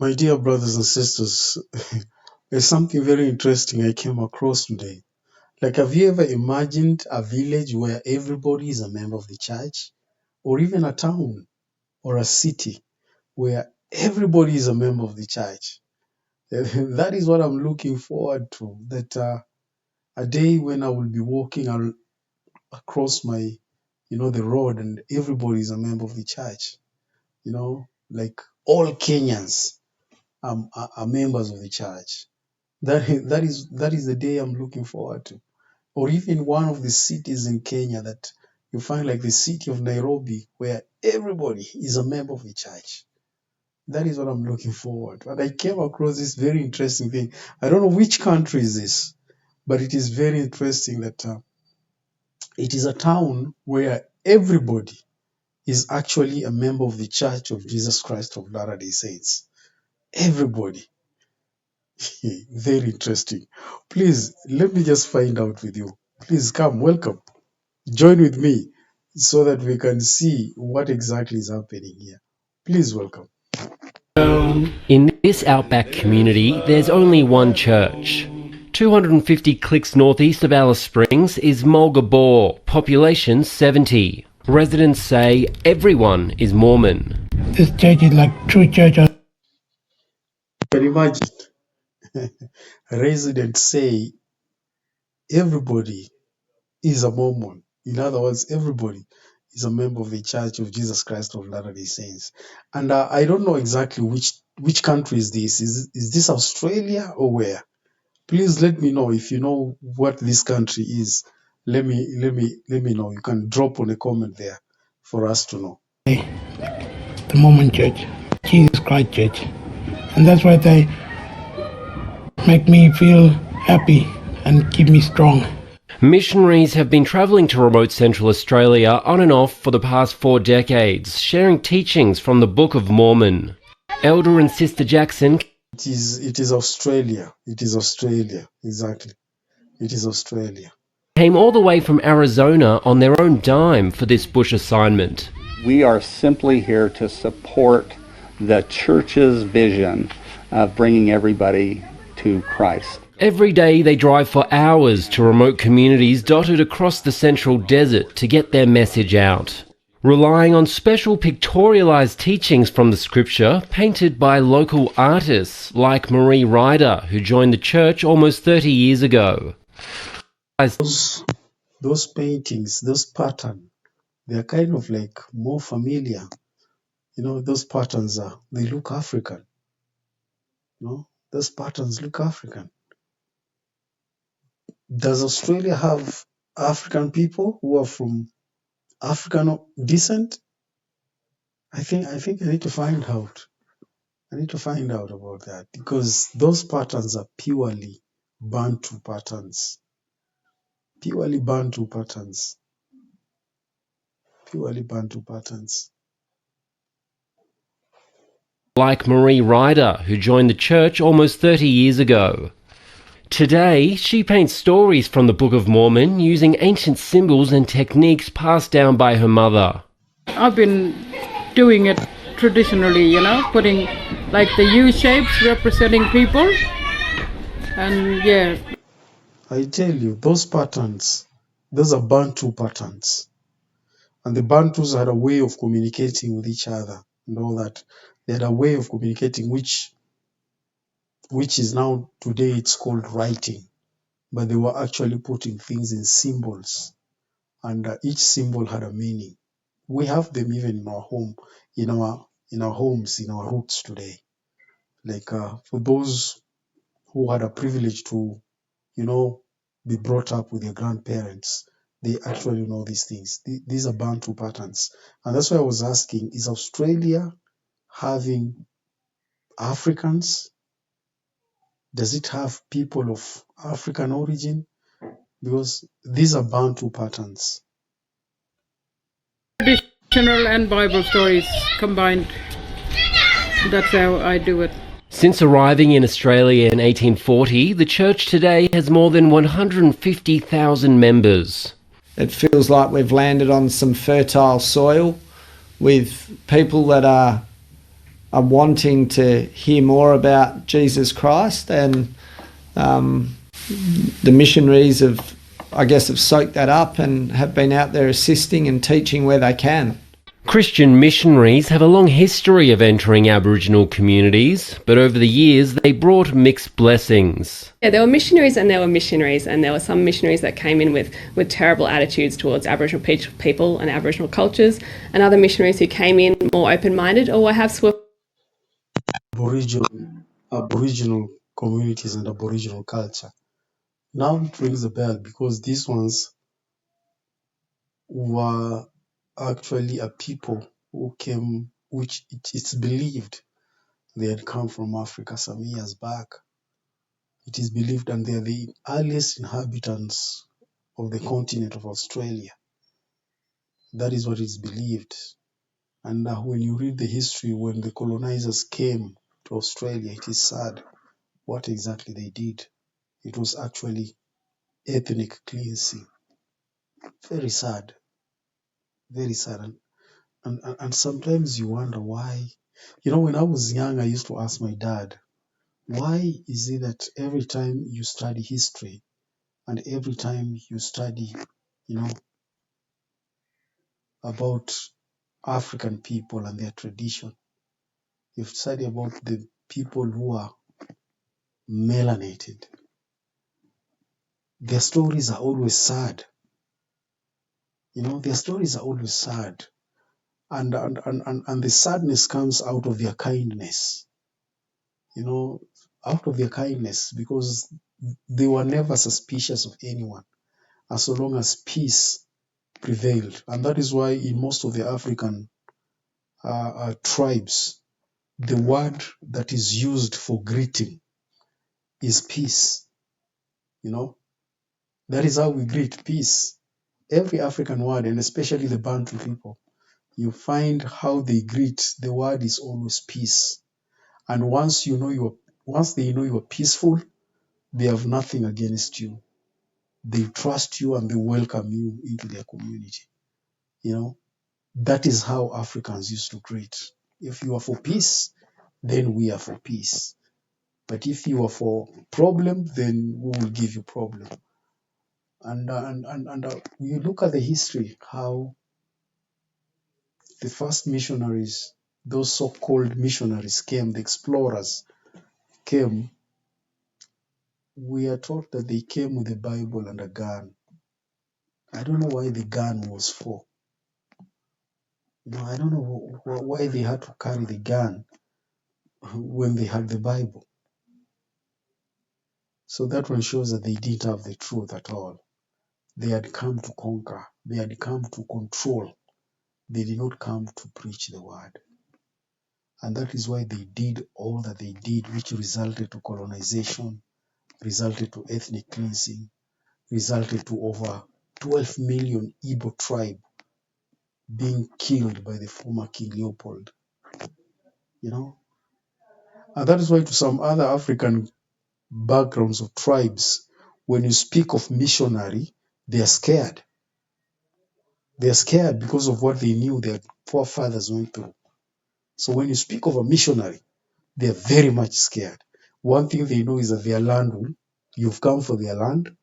My dear brothers and sisters, there's something very interesting I came across today. Like, have you ever imagined a village where everybody is a member of the church? Or even a town or a city where everybody is a member of the church? That is what I'm looking forward to. That a day when I will be walking across the road and everybody is a member of the church. Like all Kenyans are members of the church. That is the day I'm looking forward to. Or even one of the cities in Kenya that you find, like the city of Nairobi, where everybody is a member of the church. That is what I'm looking forward to. And I came across this very interesting thing. I don't know which country is this, but it is very interesting that it is a town where everybody is actually a member of the Church of Jesus Christ of Latter-day Saints. Everybody. Very interesting. Please, let me just find out with you. Please come, welcome. Join with me so that we can see what exactly is happening here. Please welcome. In this outback community, there's only one church. 250 clicks northeast of Alice Springs is Mulgabor, population 70. Residents say everyone is Mormon. This church is like true church. You can imagine. Residents say everybody is a Mormon. In other words, everybody is a member of the Church of Jesus Christ of Latter-day Saints. And I don't know exactly which country is this. Is this Australia or where? Please let me know if you know what this country is. Let me know. You can drop on a comment there for us to know. The Mormon Church, Jesus Christ Church, and that's why they make me feel happy and keep me strong. Missionaries have been travelling to remote Central Australia on and off for the past 4 decades, sharing teachings from the Book of Mormon. Elder and Sister Jackson. It is Australia. It is Australia. Exactly. It is Australia. Came all the way from Arizona on their own dime for this bush assignment. We are simply here to support the church's vision of bringing everybody to Christ. Every day they drive for hours to remote communities dotted across the central desert to get their message out, relying on special pictorialized teachings from the scripture painted by local artists like Marie Ryder, who joined the church almost 30 years ago. Those paintings, those patterns, they're kind of like more familiar. Those patterns they look African. Those patterns look African. Does Australia have African people who are from African descent? I think I need to find out. I need to find out about that, because those patterns are purely Bantu patterns. Purely Bantu patterns. Purely Bantu patterns. Like Marie Ryder, who joined the church almost 30 years ago. Today, she paints stories from the Book of Mormon using ancient symbols and techniques passed down by her mother. I've been doing it traditionally, putting like the U shapes representing people. And yeah. I tell you, those patterns, those are Bantu patterns. And the Bantus had a way of communicating with each other and all that. They had a way of communicating which is now, today it's called writing. But they were actually putting things in symbols. And each symbol had a meaning. We have them even in our home, in our homes, in our roots today. Like for those who had a privilege to, be brought up with their grandparents, they actually know these things. These are Bantu patterns. And that's why I was asking, is Australia having Africans? Does it have people of African origin? Because these are Bantu patterns. Traditional and Bible stories combined. That's how I do it. Since arriving in Australia in 1840, the church today has more than 150,000 members. It feels like we've landed on some fertile soil with people that are are wanting to hear more about Jesus Christ, and the missionaries have soaked that up and have been out there assisting and teaching where they can. Christian missionaries have a long history of entering Aboriginal communities, but over the years they brought mixed blessings. Yeah, there were missionaries and there were some missionaries that came in with terrible attitudes towards Aboriginal people and Aboriginal cultures, and other missionaries who came in more open-minded or have Aboriginal communities and Aboriginal culture. Now it rings a bell because these ones were actually a people who came, which it's believed they had come from Africa some years back. It is believed, and they are the earliest inhabitants of the continent of Australia. That is what is believed. And when you read the history, when the colonizers came to Australia, it is sad what exactly they did. It was actually ethnic cleansing. Very sad. Very sad. And sometimes you wonder why. You know, when I was young, I used to ask my dad, why is it that every time you study history and every time you study, about African people and their tradition, you study about the people who are melanated, their stories are always sad. Their stories are always sad. And the sadness comes out of their kindness. Out of their kindness, because they were never suspicious of anyone as long as peace prevailed. And that is why in most of the African tribes, the word that is used for greeting is peace. That is how we greet, peace. Every African word, and especially the Bantu people, you find how they greet, the word is always peace. And once they know you are peaceful, they have nothing against you. They trust you and they welcome you into their community. That is how Africans used to greet. If you are for peace, then we are for peace. But if you are for problem, then we will give you problem. And you look at the history, how the first missionaries, those so-called missionaries came, the explorers came. We are taught that they came with a Bible and a gun. I don't know why the gun was for. I don't know why they had to carry the gun when they had the Bible. So that one shows that they didn't have the truth at all. They had come to conquer. They had come to control. They did not come to preach the word. And that is why they did all that they did, which resulted to colonization, resulted to ethnic cleansing, resulted to over 12 million Igbo tribe being killed by the former King Leopold. And that is why to some other African backgrounds of tribes, when you speak of missionary, they are scared. They are scared because of what they knew their forefathers went through. So when you speak of a missionary, they are very much scared. One thing they know is that their land, you've come for their land.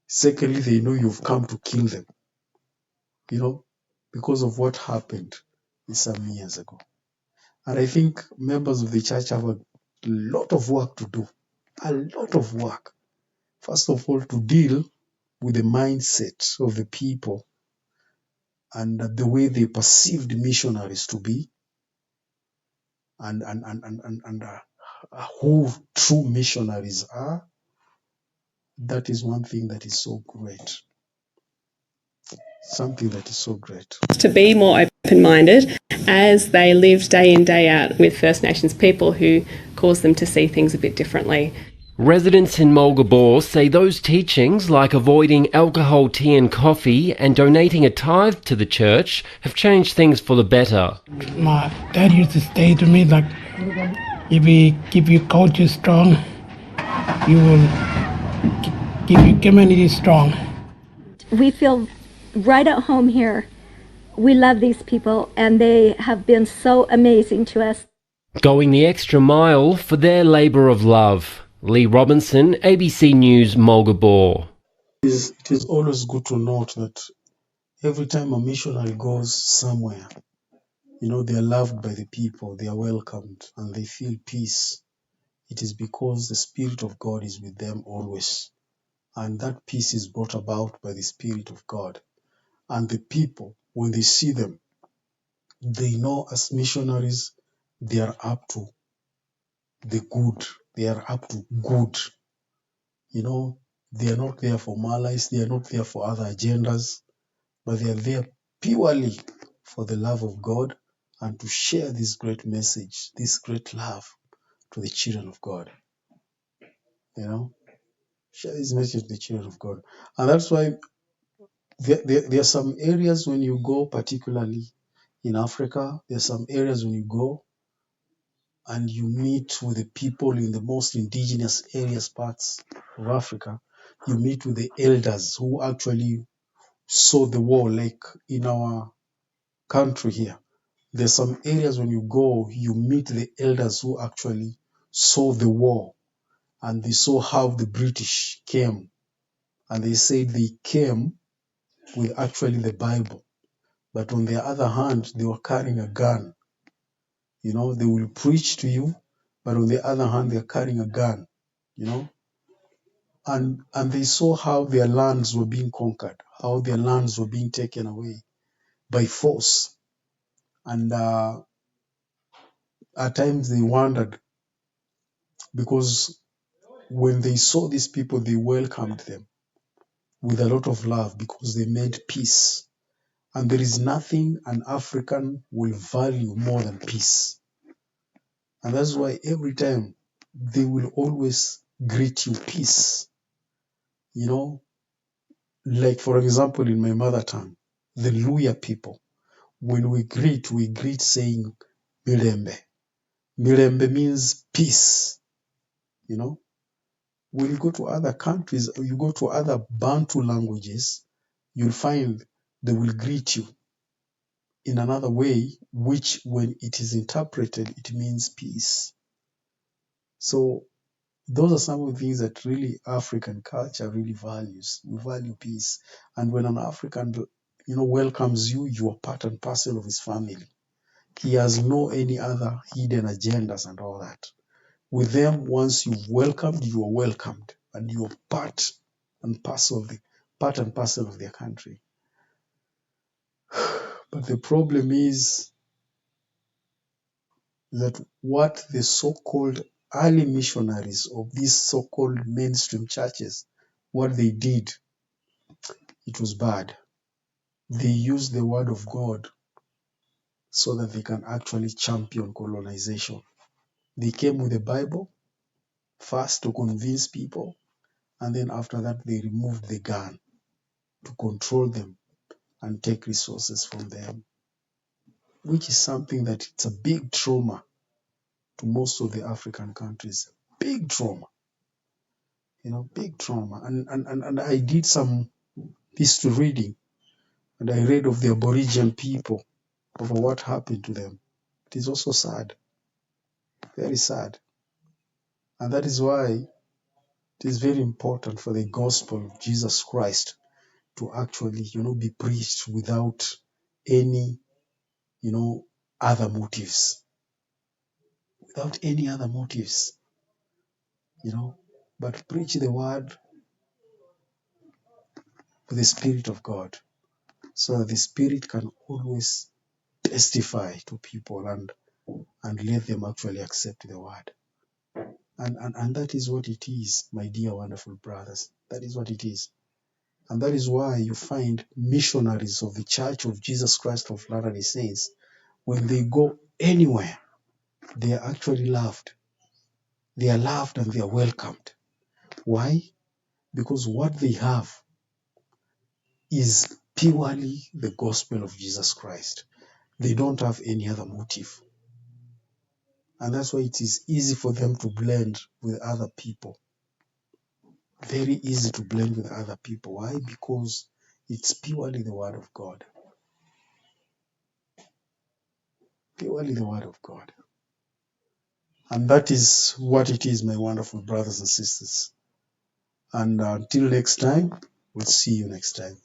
Secondly, they know you've come to kill them, because of what happened some years ago. And I think members of the church have a lot of work to do, a lot of work. First of all, to deal with the mindset of the people and the way they perceived missionaries to be, and who true missionaries are. That is one thing that is so great. Something that is so great. to be more open-minded as they live day in, day out with First Nations people who cause them to see things a bit differently. Residents in Mulgabor say those teachings, like avoiding alcohol, tea and coffee and donating a tithe to the church, have changed things for the better. My dad used to say to me, like, if we keep your culture strong, you will keep your community strong. We feel right at home here. We love these people and they have been so amazing to us. Going the extra mile for their labour of love. Lee Robinson, ABC News, Mulgabore. It is always good to note that every time a missionary goes somewhere, they are loved by the people, they are welcomed, and they feel peace. It is because the Spirit of God is with them always. And that peace is brought about by the Spirit of God. And the people, when they see them, they know as missionaries, they are up to the good. They are up to good. They are not there for malice. They are not there for other agendas, but they are there purely for the love of God and to share this great message, this great love to the children of God. Share this message to the children of God. And that's why there are some areas when you go, particularly in Africa, there are some areas when you go and you meet with the people in the most indigenous areas, parts of Africa. You meet with the elders who actually saw the war, like in our country here. There's some areas when you go, you meet the elders who actually saw the war and they saw how the British came. And they said they came with actually the Bible. But on the other hand, they were carrying a gun. They will preach to you, but on the other hand, they're carrying a gun, you know. And they saw how their lands were being conquered, how their lands were being taken away by force. And at times they wondered, because when they saw these people, they welcomed them with a lot of love because they made peace. And there is nothing an African will value more than peace. And that's why every time they will always greet you peace. Like for example, in my mother tongue, the Luya people, when we greet saying Mirembe. Mirembe means peace. When you go to other countries, or you go to other Bantu languages, you'll find they will greet you in another way, which when it is interpreted, it means peace. So those are some of the things that really African culture really values. We value peace. And when an African, welcomes you, you are part and parcel of his family. He has no any other hidden agendas and all that. With them, once you've welcomed, you are welcomed, and you are part and parcel of their country. But the problem is that what the so-called early missionaries of these so-called mainstream churches, what they did, it was bad. They used the word of God so that they can actually champion colonization. They came with the Bible first to convince people, and then after that they removed the gun to control them and take resources from them, which is something that it's a big trauma to most of the African countries. Big trauma, big trauma. And I did some history reading, and I read of the Aboriginal people, over what happened to them. It is also sad, very sad. And that is why it is very important for the gospel of Jesus Christ to actually, be preached without any, other motives. Without any other motives, but preach the word with the Spirit of God, so that the Spirit can always testify to people and let them actually accept the word. And that is what it is, my dear wonderful brothers. That is what it is. And that is why you find missionaries of the Church of Jesus Christ of Latter-day Saints, when they go anywhere, they are actually loved. They are loved and they are welcomed. Why? Because what they have is purely the gospel of Jesus Christ. They don't have any other motive. And that's why it is easy for them to blend with other people. Very easy to blend with other people. Why? Because it's purely the word of God. Purely the word of God. And that is what it is, my wonderful brothers and sisters. And until next time, we'll see you next time.